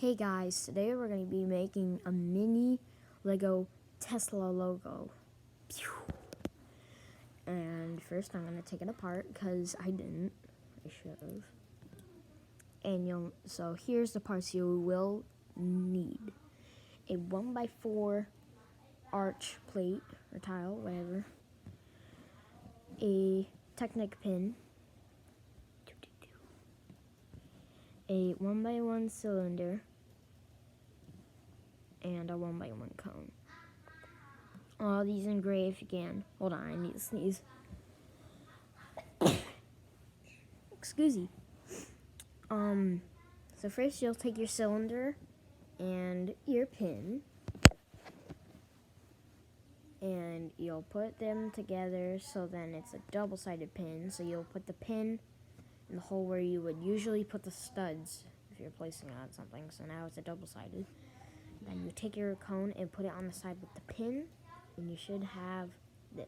Hey guys, today we're going to be making a mini Lego Tesla logo. And first I'm going to take it apart because I didn't. I should have. And so here's the parts you will need. A 1x4 arch plate or tile, whatever. A Technic pin. A 1x1 cylinder. And a 1x1 cone. All these in gray if you can. Hold on, I need to sneeze. Excuse me. So first you'll take your cylinder and your pin, and you'll put them together so then it's a double-sided pin. So you'll put the pin in the hole where you would usually put the studs if you're placing it on something. So now it's a double-sided. Then you take your cone and put it on the side with the pin, and you should have this.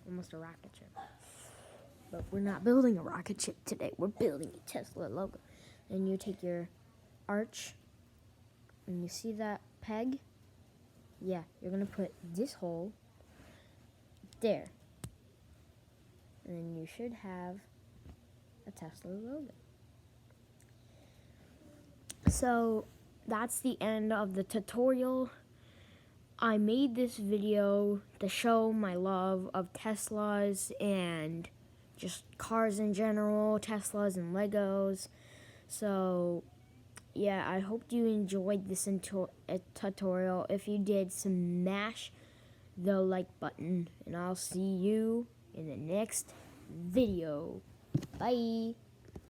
Almost a rocket ship. But we're not building a rocket ship today. We're building a Tesla logo. Then you take your arch, and you see that peg? Yeah, you're going to put this hole there. And then you should have a Tesla logo. So that's the end of the tutorial. I made this video to show my love of Teslas and just cars in general, Teslas and Legos. So yeah, I hope you enjoyed this tutorial. If you did, smash the like button, and I'll see you in the next video. Bye.